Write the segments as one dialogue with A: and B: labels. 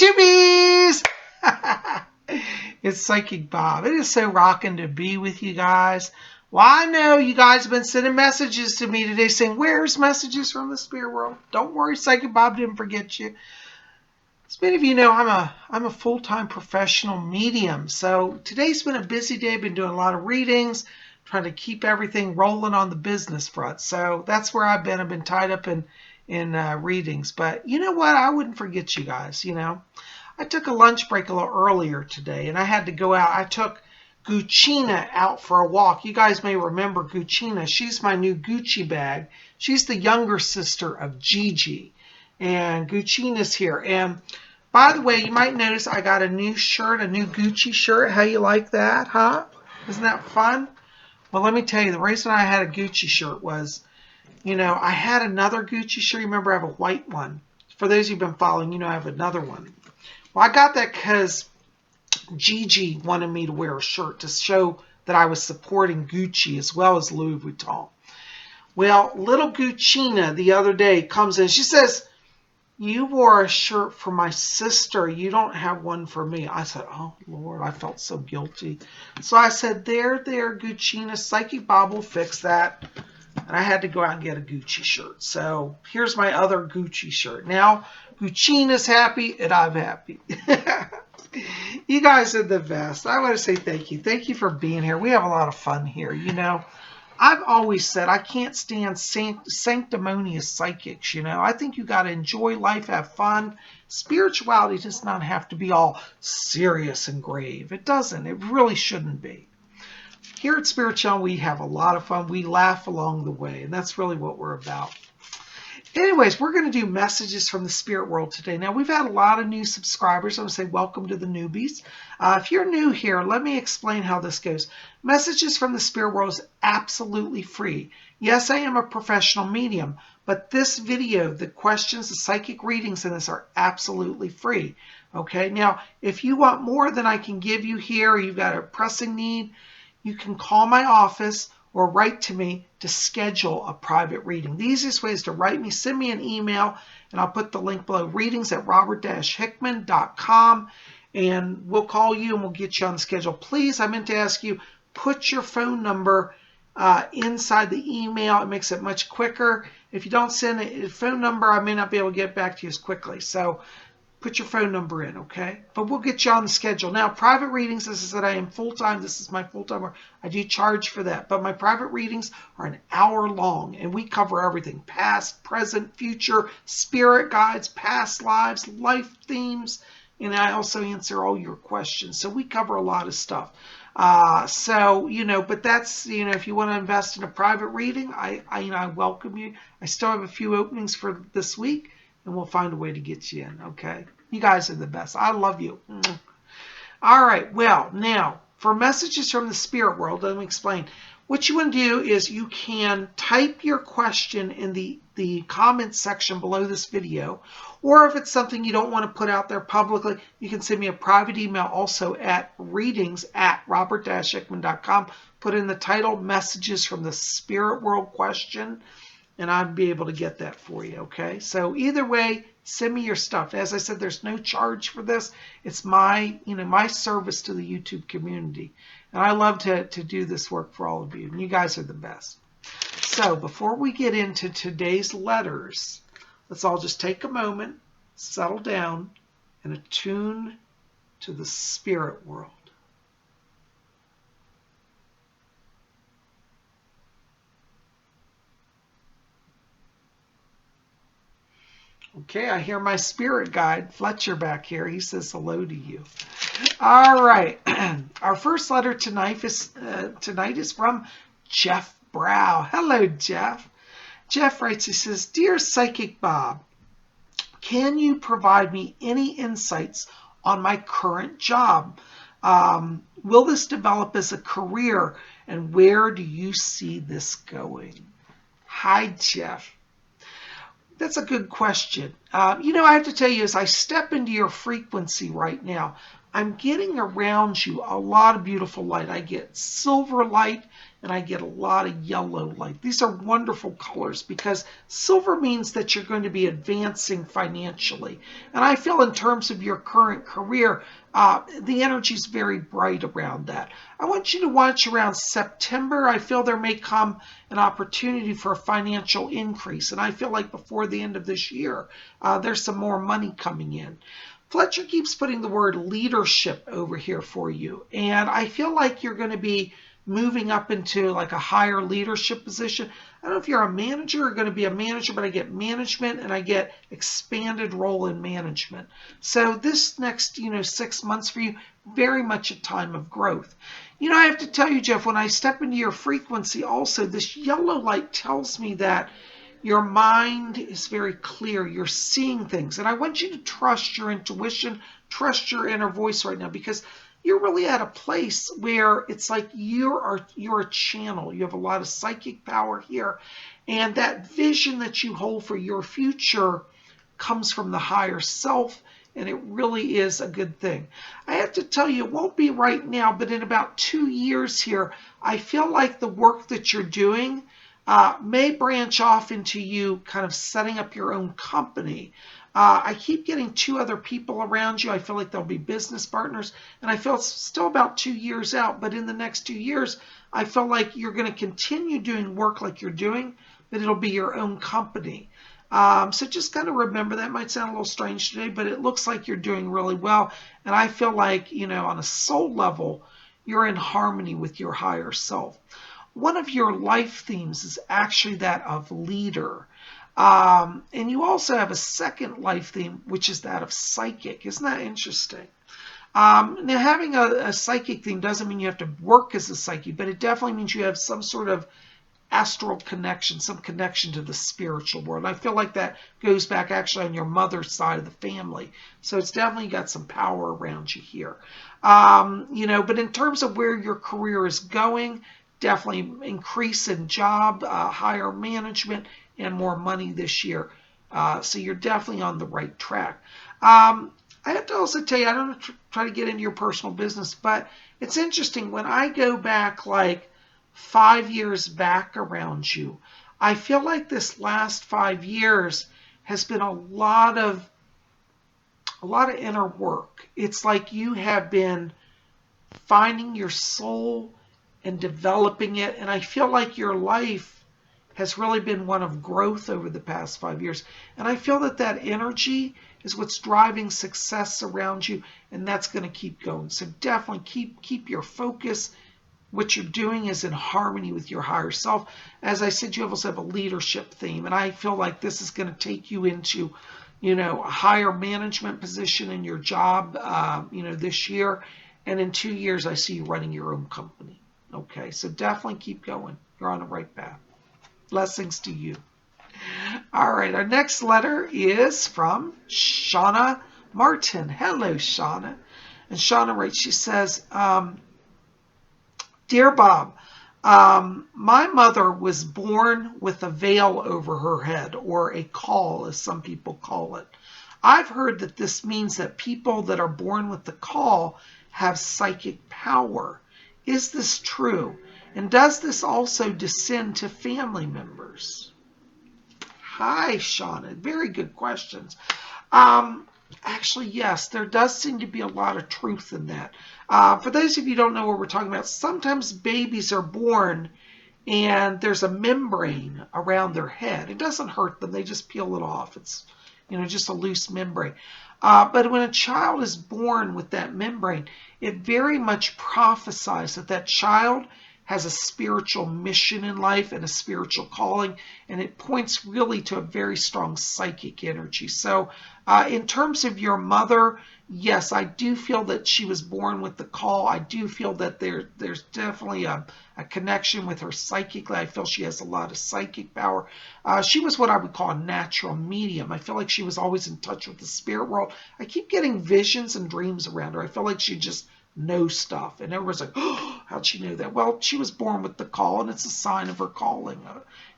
A: Tubies! It's Psychic Bob. It is so rocking to be with you guys. Well, I know you guys have been sending messages to me today saying, where's messages from the spirit world? Don't worry, Psychic Bob didn't forget you. As many of you know, I'm a full-time professional medium. So today's been a busy day. I've been doing a lot of readings, trying to keep everything rolling on the business front. So that's where I've been. I've been tied up in readings. But you know what? I wouldn't forget you guys, you know. I took a lunch break a little earlier today, and I had to go out. I took Guccina out for a walk. You guys may remember Guccina. She's my new Gucci bag. She's the younger sister of Gigi, and Guccina's here. And by the way, you might notice I got a new shirt, a new Gucci shirt. How you like that, huh? Isn't that fun? Well, let me tell you, the reason I had a Gucci shirt was, you know, I had another Gucci shirt. Remember, I have a white one. For those who've been following, you know I have another one. Well, I got that because Gigi wanted me to wear a shirt to show that I was supporting Gucci as well as Louis Vuitton. Well, little Guccina the other day comes in. She says, you wore a shirt for my sister. You don't have one for me. I said, oh, Lord, I felt so guilty. So I said, there, Guccina, Psychic Bob will fix that. And I had to go out and get a Gucci shirt. So here's my other Gucci shirt. Now, Guccina's happy and I'm happy. You guys are the best. I want to say thank you. Thank you for being here. We have a lot of fun here. You know, I've always said I can't stand sanctimonious psychics. You know, I think you got to enjoy life, have fun. Spirituality does not have to be all serious and grave. It doesn't. It really shouldn't be. Here at Spirit Channel, we have a lot of fun. We laugh along the way, and that's really what we're about. Anyways, we're going to do messages from the spirit world today. Now, we've had a lot of new subscribers. I want to say welcome to the newbies. If you're new here, let me explain how this goes. Messages from the spirit world is absolutely free. Yes, I am a professional medium, but this video, the questions, the psychic readings in this are absolutely free. Okay, now, if you want more than I can give you here, or you've got a pressing need, you can call my office or write to me to schedule a private reading. The easiest way is to write me, send me an email, and I'll put the link below, readings@robert-hickman.com, and we'll call you and we'll get you on the schedule. Please, I meant to ask you, put your phone number inside the email. It makes it much quicker. If you don't send a phone number, I may not be able to get back to you as quickly. So put your phone number in, okay? But we'll get you on the schedule. Now, private readings, as I said, I am full-time. This is my full-time work. I do charge for that. But my private readings are an hour long, and we cover everything. Past, present, future, spirit guides, past lives, life themes, and I also answer all your questions. So we cover a lot of stuff. So, you know, but that's, you know, if you want to invest in a private reading, I welcome you. I still have a few openings for this week, and we'll find a way to get you in, okay? You guys are the best. I love you. All right, well, now, for messages from the spirit world, let me explain. What you want to do is you can type your question in the comment section below this video, or if it's something you don't want to put out there publicly, you can send me a private email also at readings@robert-hickman.com. Put in the title, Messages from the Spirit World question, and I'd be able to get that for you, okay? So either way, send me your stuff. As I said, there's no charge for this. It's my, you know, my service to the YouTube community. And I love to do this work for all of you. And you guys are the best. So before we get into today's letters, let's all just take a moment, settle down, and attune to the spirit world. Okay, I hear my spirit guide, Fletcher, back here. He says hello to you. All right. Our first letter tonight is from Jeff Brow. Hello, Jeff. Jeff writes, he says, Dear Psychic Bob, can you provide me any insights on my current job? Will this develop as a career, and where do you see this going? Hi, Jeff. That's a good question. You know, I have to tell you, as I step into your frequency right now, I'm getting around you a lot of beautiful light. I get silver light and I get a lot of yellow light. These are wonderful colors because silver means that you're going to be advancing financially. And I feel in terms of your current career, the energy is very bright around that. I want you to watch around September. I feel there may come an opportunity for a financial increase. And I feel like before the end of this year, there's some more money coming in. Fletcher keeps putting the word leadership over here for you. And I feel like you're going to be moving up into like a higher leadership position. I don't know if you're a manager or going to be a manager, but I get management and I get expanded role in management. So this next, 6 months for you, very much a time of growth. I have to tell you, Jeff, when I step into your frequency also, this yellow light tells me that your mind is very clear. You're seeing things. And I want you to trust your intuition, trust your inner voice right now, because you're really at a place where it's like you're a channel. You have a lot of psychic power here. And that vision that you hold for your future comes from the higher self. And it really is a good thing. I have to tell you, it won't be right now, but in about 2 years here, I feel like the work that you're doing may branch off into you kind of setting up your own company. I keep getting 2 other people around you. I feel like they'll be business partners. And I feel it's still about 2 years out. But in the next 2 years, I feel like you're going to continue doing work like you're doing, but it'll be your own company. So just kind of remember, that might sound a little strange today, but it looks like you're doing really well. And I feel like, on a soul level, you're in harmony with your higher self. One of your life themes is actually that of leader. And you also have a second life theme, which is that of psychic. Isn't that interesting? Now, having a psychic theme doesn't mean you have to work as a psychic, but it definitely means you have some sort of astral connection, some connection to the spiritual world. I feel like that goes back actually on your mother's side of the family. So it's definitely got some power around you here. But in terms of where your career is going, definitely increase in job, higher management, and more money this year. So you're definitely on the right track. I have to also tell you, I don't try to get into your personal business, but it's interesting. When I go back like 5 years back around you, I feel like this last 5 years has been a lot of inner work. It's like you have been finding your soul and developing it. And I feel like your life has really been one of growth over the past 5 years. And I feel that energy is what's driving success around you, and that's going to keep going. So definitely keep your focus. What you're doing is in harmony with your higher self. As I said, you also have a leadership theme, and I feel like this is going to take you into, a higher management position in your job, this year. And in 2 years, I see you running your own company. Okay, so definitely keep going. You're on the right path. Blessings to you. All right, our next letter is from Shauna Martin. Hello, Shauna. And Shauna writes, she says, Dear Bob, my mother was born with a veil over her head, or a caul, as some people call it. I've heard that this means that people that are born with the caul have psychic power. Is this true? And does this also descend to family members? Hi, Shauna. Very good questions. Actually, yes, there does seem to be a lot of truth in that. For those of you who don't know what we're talking about, sometimes babies are born and there's a membrane around their head. It doesn't hurt them. They just peel it off. It's, just a loose membrane. But when a child is born with that membrane, it very much prophesies that that child has a spiritual mission in life and a spiritual calling, and it points really to a very strong psychic energy. So in terms of your mother, yes, I do feel that she was born with the caul. I do feel that there's definitely a connection with her psychically. I feel she has a lot of psychic power. She was what I would call a natural medium. I feel like she was always in touch with the spirit world. I keep getting visions and dreams around her. I feel like she just knows stuff. And everyone's like, oh, how'd she know that? Well, she was born with the caul, and it's a sign of her calling,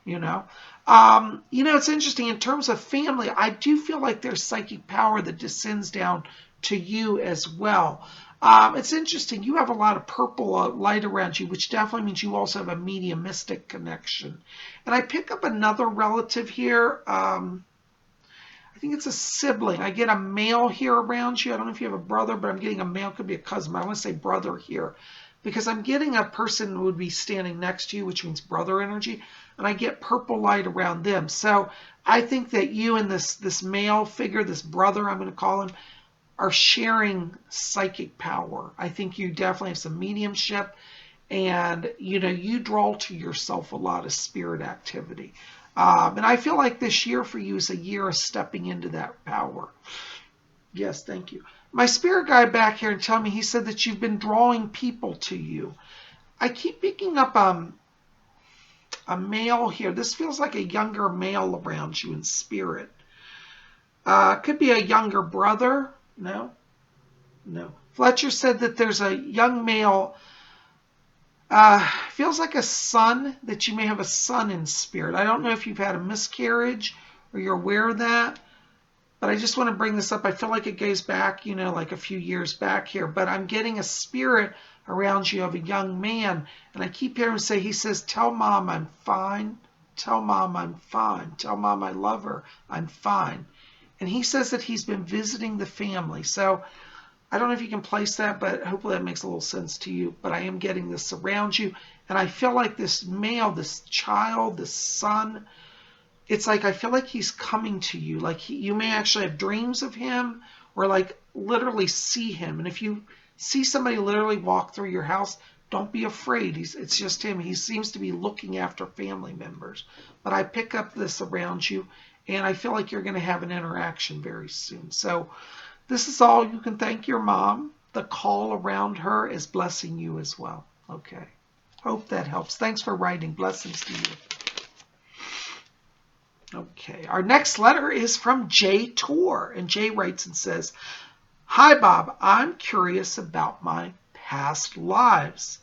A: It's interesting. In terms of family, I do feel like there's psychic power that descends down to you as well. It's interesting. You have a lot of purple light around you, which definitely means you also have a mediumistic connection. And I pick up another relative here. I think it's a sibling. I get a male here around you. I don't know if you have a brother, but I'm getting a male. Could be a cousin. But I want to say brother here because I'm getting a person who would be standing next to you, which means brother energy. And I get purple light around them. So I think that you and this male figure, this brother, I'm going to call him, are sharing psychic power. I think you definitely have some mediumship, and you draw to yourself a lot of spirit activity. And I feel like this year for you is a year of stepping into that power. Yes, thank you. My spirit guide back here and tell me, he said that you've been drawing people to you. I keep picking up a male here. This feels like a younger male around you in spirit. Could be a younger brother. No. Fletcher said that there's a young male. Feels like a son, that you may have a son in spirit. I don't know if you've had a miscarriage or you're aware of that, but I just want to bring this up. I feel like it goes back, like a few years back here, but I'm getting a spirit around you of a young man, and I keep hearing him say, he says, tell mom I'm fine. Tell mom I'm fine. Tell mom I love her. I'm fine. And he says that he's been visiting the family. So I don't know if you can place that, but hopefully that makes a little sense to you. But I am getting this around you. And I feel like this male, this child, this son, it's like I feel like he's coming to you. Like you may actually have dreams of him or like literally see him. And if you see somebody literally walk through your house, don't be afraid. It's just him. He seems to be looking after family members. But I pick up this around you, and I feel like you're going to have an interaction very soon. So this is all. You can thank your mom. The call around her is blessing you as well. Okay. Hope that helps. Thanks for writing. Blessings to you. Okay. Our next letter is from Jay Tor. And Jay writes and says, hi, Bob. I'm curious about my past lives.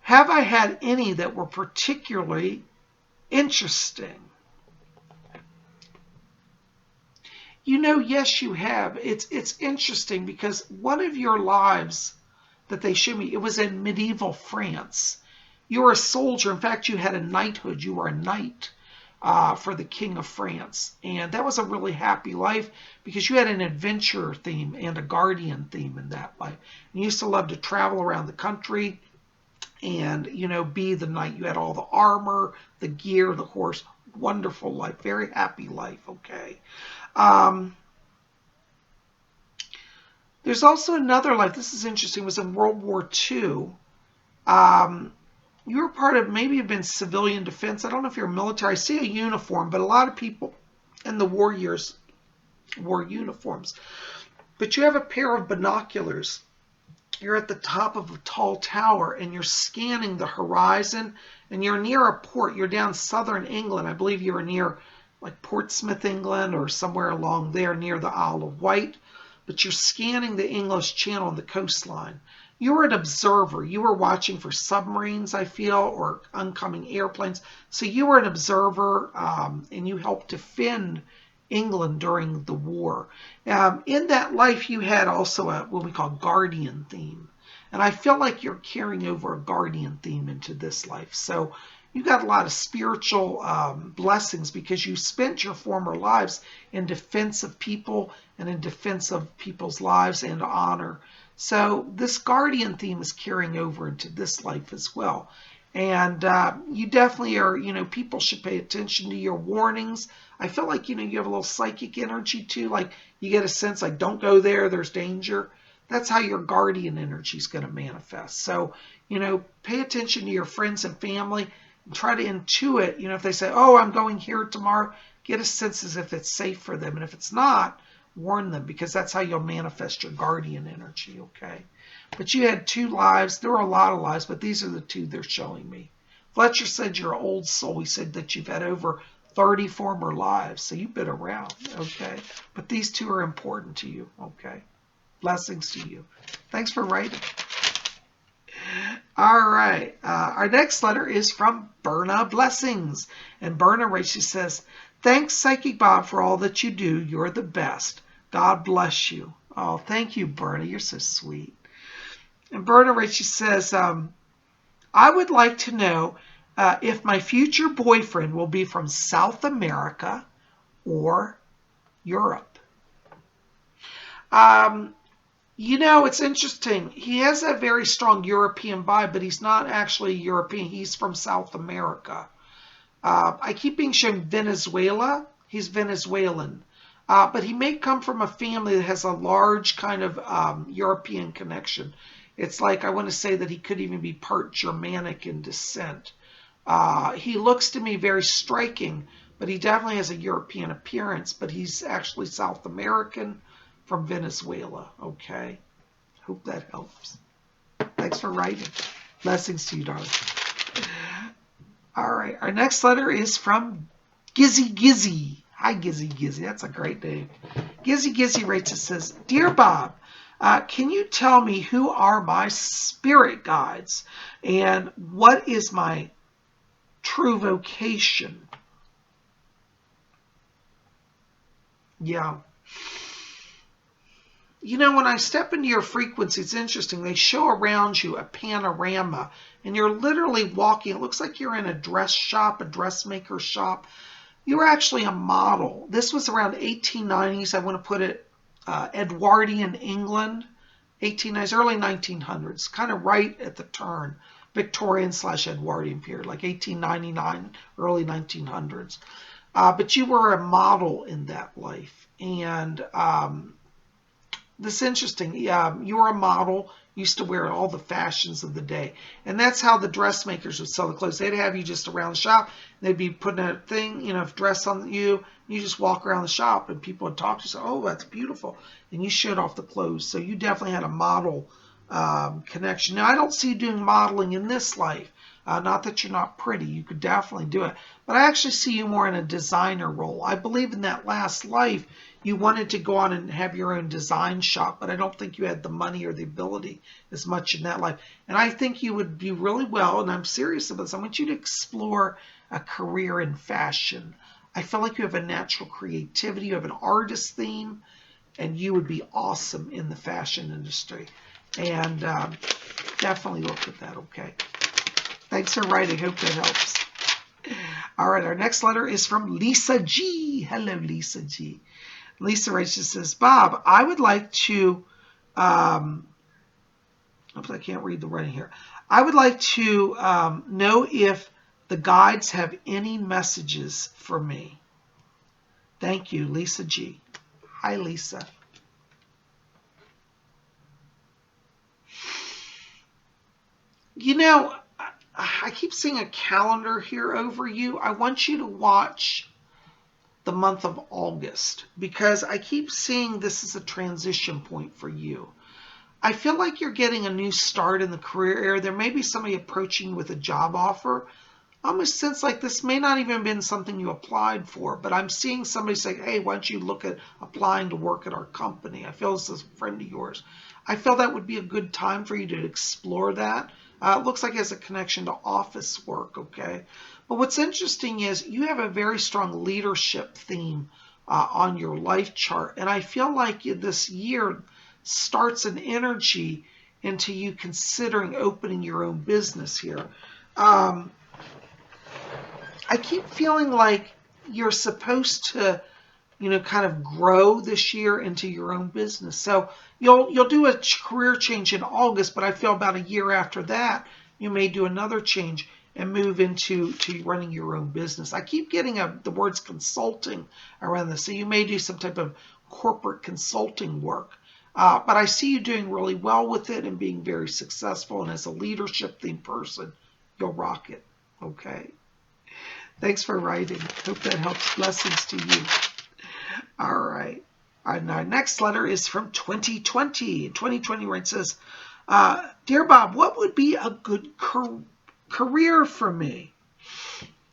A: Have I had any that were particularly interesting? Yes, you have. It's interesting because one of your lives that they showed me, it was in medieval France. You were a soldier. In fact, you had a knighthood. You were a knight for the King of France. And that was a really happy life because you had an adventure theme and a guardian theme in that life. You used to love to travel around the country and, be the knight. You had all the armor, the gear, the horse. Wonderful life. Very happy life. Okay. There's also another life. This is interesting. It was in World War II. You were part of, maybe you've been civilian defense. I don't know if you're military. I see a uniform, but a lot of people in the war years wore uniforms. But you have a pair of binoculars. You're at the top of a tall tower, and you're scanning the horizon, and you're near a port. You're down southern England. I believe you were near like Portsmouth, England, or somewhere along there near the Isle of Wight. But you're scanning the English Channel and the coastline. You were an observer. You were watching for submarines, I feel, or oncoming airplanes. So you were an observer, and you helped defend England during the war. In that life, you had also what we call guardian theme. And I feel like you're carrying over a guardian theme into this life. So you got a lot of spiritual blessings because you spent your former lives in defense of people and in defense of people's lives and honor. So this guardian theme is carrying over into this life as well. And you definitely are, people should pay attention to your warnings. I feel like, you have a little psychic energy too. Like you get a sense like, don't go there, there's danger. That's how your guardian energy is going to manifest. So, pay attention to your friends and family and try to intuit, if they say, oh, I'm going here tomorrow, get a sense as if it's safe for them. And if it's not, warn them, because that's how you'll manifest your guardian energy, okay? But you had 2 lives. There were a lot of lives, but these are the 2 they're showing me. Fletcher said you're an old soul. He said that you've had over 30 former lives, so you've been around, okay? But these 2 are important to you, okay? Blessings to you. Thanks for writing. All right. Our next letter is from Berna Blessings. And Berna writes, she says, thanks, Psychic Bob, for all that you do. You're the best. God bless you. Oh, thank you, Berta. You're so sweet. And Berta Rachel says, I would like to know if my future boyfriend will be from South America or Europe. It's interesting. He has a very strong European vibe, but he's not actually European. He's from South America. I keep being shown Venezuela. He's Venezuelan. But he may come from a family that has a large kind of European connection. It's like, I want to say that he could even be part Germanic in descent. He looks to me very striking, but he definitely has a European appearance, but he's actually South American from Venezuela. Okay. Hope that helps. Thanks for writing. Blessings to you, darling. All right. Our next letter is from Gizzy Gizzy. Hi, Gizzy Gizzy. That's a great name. Gizzy Gizzy writes and says, Dear Bob, can you tell me who are my spirit guides and what is my true vocation? Yeah. When I step into your frequency, it's interesting. They show around you a panorama, and you're literally walking. It looks like you're in a dress shop, a dressmaker shop. You're actually a model. This was around 1890s. I want to put it Edwardian England, 1890s, early 1900s, kind of right at the turn, Victorian/Edwardian period, like 1899, early 1900s. But you were a model in that life, and this is interesting. You were a model, used to wear all the fashions of the day. And that's how the dressmakers would sell the clothes. They'd have you just around the shop. They'd be putting a thing, dress on you. You just walk around the shop and people would talk to you. Say, oh, that's beautiful. And you showed off the clothes. So you definitely had a model connection. Now, I don't see you doing modeling in this life. Not that you're not pretty. You could definitely do it. But I actually see you more in a designer role. I believe in that last life, you wanted to go on and have your own design shop, but I don't think you had the money or the ability as much in that life. And I think you would do really well, and I'm serious about this. I want you to explore a career in fashion. I feel like you have a natural creativity. You have an artist theme, and you would be awesome in the fashion industry. And definitely look at that, okay? Thanks for writing. Hope that helps. All right, our next letter is from Lisa G. Hello, Lisa G. Lisa writes, she says, Bob, I would like to, oops, I can't read the writing here. I would like to know if the guides have any messages for me. Thank you, Lisa G. Hi, Lisa. I keep seeing a calendar here over you. I want you to watch the month of August because I keep seeing this is a transition point for you. I feel like you're getting a new start in the career area. There may be somebody approaching you with a job offer. I almost sense like this may not even have been something you applied for, but I'm seeing somebody say, hey, why don't you look at applying to work at our company? I feel this is a friend of yours. I feel that would be a good time for you to explore that. It looks like it has a connection to office work, okay? But what's interesting is you have a very strong leadership theme on your life chart. And I feel like this year starts an energy into you considering opening your own business here. I keep feeling like you're supposed to, kind of grow this year into your own business. So you'll do a career change in August, but I feel about a year after that, you may do another change and move into running your own business. I keep getting the words consulting around this. So you may do some type of corporate consulting work. But I see you doing really well with it and being very successful. And as a leadership themed person, you'll rock it. Okay. Thanks for writing. Hope that helps. Blessings to you. All right. And our next letter is from 2020. 2020 where it says, Dear Bob, what would be a good career for me?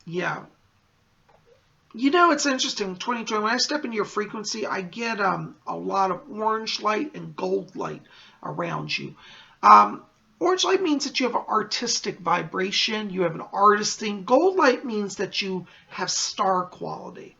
A: Yeah. It's interesting. 2020, when I step into your frequency, I get a lot of orange light and gold light around you. Orange light means that you have an artistic vibration. You have an artist theme. Gold light means that you have star quality.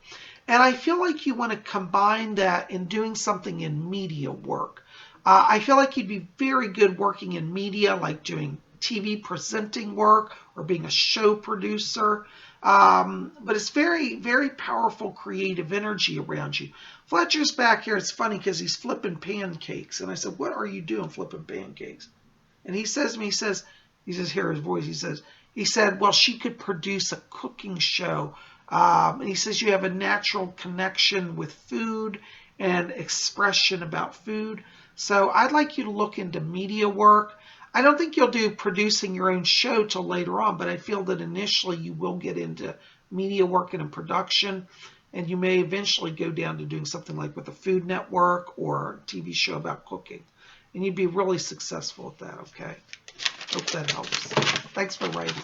A: And I feel like you want to combine that in doing something in media work. I feel like you'd be very good working in media, like doing TV presenting work or being a show producer. But it's very, very powerful creative energy around you. Fletcher's back here. It's funny because he's flipping pancakes. And I said, what are you doing flipping pancakes? And he says to me, he says, hear his voice. He said, well, she could produce a cooking show. And he says you have a natural connection with food and expression about food. So I'd like you to look into media work. I don't think you'll do producing your own show till later on, but I feel that initially you will get into media work and production, and you may eventually go down to doing something like with a Food Network or a TV show about cooking. And you'd be really successful at that, okay? Hope that helps. Thanks for writing.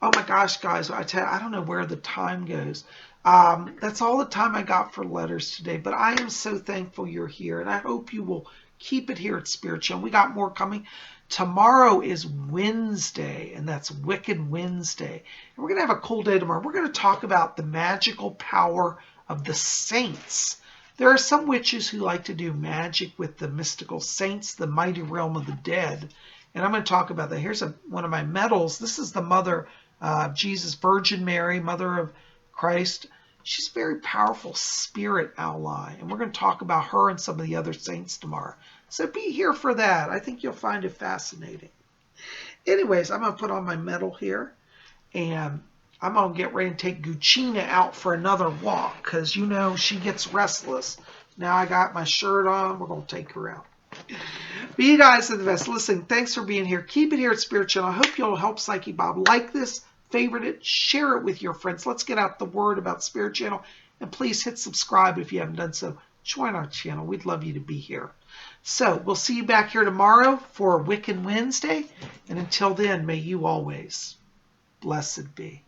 A: Oh my gosh, guys, I don't know where the time goes. That's all the time I got for letters today, but I am so thankful you're here, and I hope you will keep it here at Spirit Channel. We got more coming. Tomorrow is Wednesday, and that's Wicked Wednesday. And we're going to have a cool day tomorrow. We're going to talk about the magical power of the saints. There are some witches who like to do magic with the mystical saints, the mighty realm of the dead. And I'm going to talk about that. Here's one of my medals. This is the mother of Jesus, Virgin Mary, mother of Christ. She's a very powerful spirit ally. And we're going to talk about her and some of the other saints tomorrow. So be here for that. I think you'll find it fascinating. Anyways, I'm going to put on my medal here. And I'm going to get ready and take Guccina out for another walk. Because, you know, she gets restless. Now I got my shirt on. We're going to take her out. But you guys are the best. Listen, thanks for being here. Keep it here at Spirit Channel. I hope you'll help Psychic Bob. Like this, favorite it, share it with your friends. Let's get out the word about Spirit Channel. And please hit subscribe if you haven't done so. Join our channel. We'd love you to be here. So we'll see you back here tomorrow for Wicked Wednesday. And until then, may you always blessed be.